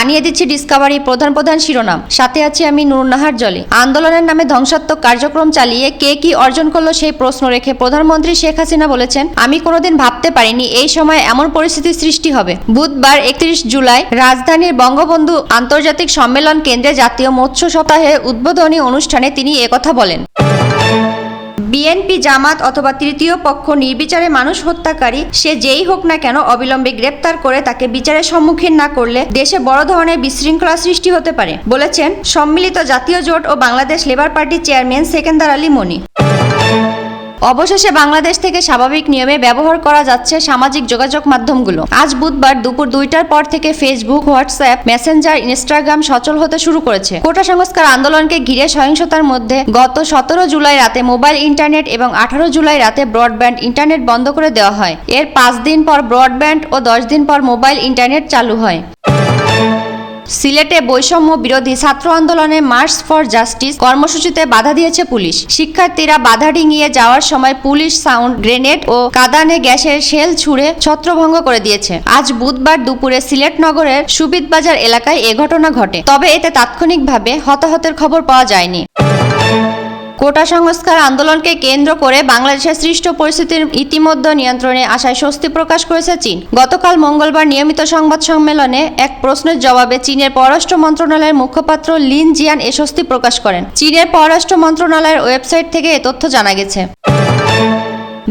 জানিয়ে দিচ্ছি ডিসকভারি প্রধান শিরোনাম, সাথে আছি আমি নুরুন্নাহার জলি। আন্দোলনের নামে ধ্বংসাত্মক কার্যক্রম চালিয়ে কে কি অর্জন করলো সেই প্রশ্ন রেখে প্রধানমন্ত্রী শেখ হাসিনা বলেছেন, আমি কোনোদিন ভাবতে পারিনি এই সময় এমন পরিস্থিতির সৃষ্টি হবে। বুধবার 31 জুলাই রাজধানীর বঙ্গবন্ধু আন্তর্জাতিক সম্মেলন কেন্দ্রে জাতীয় মৎস্য সপ্তাহে উদ্বোধনী অনুষ্ঠানে তিনি একথা বলেন। বিএনপি, জামাত অথবা তৃতীয় পক্ষ নির্বিচারে মানুষ হত্যাকারী সে যেই হোক না কেন অবিলম্বে গ্রেপ্তার করে তাকে বিচারের সম্মুখীন না করলে দেশে বড় ধরনের বিশৃঙ্খলা সৃষ্টি হতে পারে বলেছেন সম্মিলিত জাতীয় জোট ও বাংলাদেশ লেবার পার্টির চেয়ারম্যান সেকেন্দার আলী মনি। অবশেষে বাংলাদেশ থেকে স্বাভাবিক নিয়মে ব্যবহার করা যাচ্ছে সামাজিক যোগাযোগ মাধ্যমগুলো। আজ বুধবার দুপুর 2টার পর থেকে ফেসবুক, হোয়াটসঅ্যাপ, মেসেঞ্জার, ইনস্টাগ্রাম সচল হতে শুরু করেছে। কোটা সংস্কার আন্দোলনকে ঘিরে সহিংসতার মধ্যে গত 17 জুলাই রাতে মোবাইল ইন্টারনেট এবং 18 জুলাই রাতে ব্রডব্যান্ড ইন্টারনেট বন্ধ করে দেওয়া হয়। এর 5 দিন পর ব্রডব্যান্ড ও 10 দিন পর মোবাইল ইন্টারনেট চালু হয়। সিলেটে বৈষম্য বিরোধী ছাত্র আন্দোলনে মার্চ ফর জাস্টিস কর্মসূচিতে বাধা দিয়েছে পুলিশ। শিক্ষার্থীরা বাধা ডিঙিয়ে যাওয়ার সময় পুলিশ সাউন্ড গ্রেনেড ও কাঁদানে গ্যাসের শেল ছুড়ে ছত্রভঙ্গ করে দিয়েছে। আজ বুধবার দুপুরে সিলেট নগরের সুবিদবাজার এলাকায় এ ঘটনা ঘটে, তবে এতে তাৎক্ষণিকভাবে হতাহতের খবর পাওয়া যায়নি। কোটা সংস্কার আন্দোলনকে কেন্দ্র করে বাংলাদেশের সৃষ্ট পরিস্থিতির ইতিমধ্যে নিয়ন্ত্রণে আসায় স্বস্তি প্রকাশ করেছে চীন। গতকাল মঙ্গলবার নিয়মিত সংবাদ সম্মেলনে এক প্রশ্নের জবাবে চীনের পররাষ্ট্র মন্ত্রণালয়ের মুখপাত্র লিন জিয়ান এ স্বস্তি প্রকাশ করেন। চীনের পররাষ্ট্র মন্ত্রণালয়ের ওয়েবসাইট থেকে এ তথ্য জানা গেছে।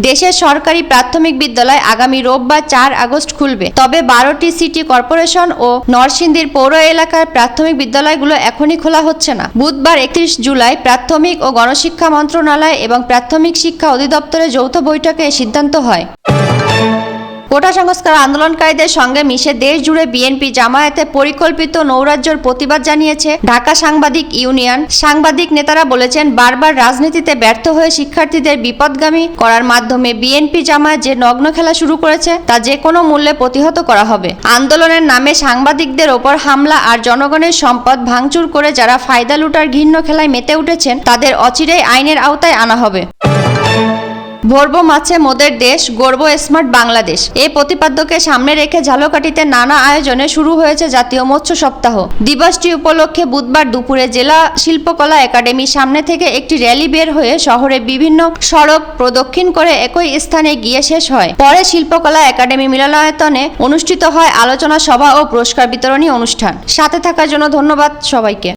দেশের সরকারি প্রাথমিক বিদ্যালয় আগামী রোববার 4 আগস্ট খুলবে, তবে 12টি সিটি কর্পোরেশন ও নরসিংদীর পৌর এলাকার প্রাথমিক বিদ্যালয়গুলো এখনই খোলা হচ্ছে না। বুধবার 31 জুলাই প্রাথমিক ও গণশিক্ষা মন্ত্রণালয় এবং প্রাথমিক শিক্ষা অধিদপ্তরের যৌথ বৈঠকে এই সিদ্ধান্ত হয়। কোটা সংস্কার আন্দোলনকারীদের সঙ্গে মিশে দেশ জুড়ে বিএনপি, জামায়াতের পরিকল্পিত নৈরাজ্যের প্রতিবাদ জানিয়েছে ঢাকা সাংবাদিক ইউনিয়ন। সাংবাদিক নেতারা বলেছেন, বারবার রাজনীতিতে ব্যর্থ হয়ে শিক্ষার্থীদের বিপদগামী করার মাধ্যমে বিএনপি, জামায়াত যে নগ্ন খেলা শুরু করেছে তা যে কোনো মূল্যে প্রতিহত করা হবে। আন্দোলনের নামে সাংবাদিকদের ওপর হামলা আর জনগণের সম্পদ ভাঙচুর করে যারা ফায়দা লুটার ঘৃণ্য খেলায় মেতে উঠেছেন তাদের অচিরেই আইনের আওতায় আনা হবে। ভরবো মাছে মোদের দেশ, গড়ব স্মার্ট বাংলাদেশ, এই প্রতিপাদ্যকে সামনে রেখে ঝালকাঠিতে নানা আয়োজনে শুরু হয়েছে জাতীয় মৎস্য সপ্তাহ। দিবসটি উপলক্ষে বুধবার দুপুরে জেলা শিল্পকলা একাডেমির সামনে থেকে একটি র্যালি বের হয়ে শহরে বিভিন্ন সড়ক প্রদক্ষিণ করে একই স্থানে গিয়ে শেষ হয়। পরে শিল্পকলা একাডেমি মিলনায়তনে অনুষ্ঠিত হয় আলোচনা সভা ও পুরস্কার বিতরণী অনুষ্ঠান। সাথে থাকার জন্য ধন্যবাদ সবাইকে।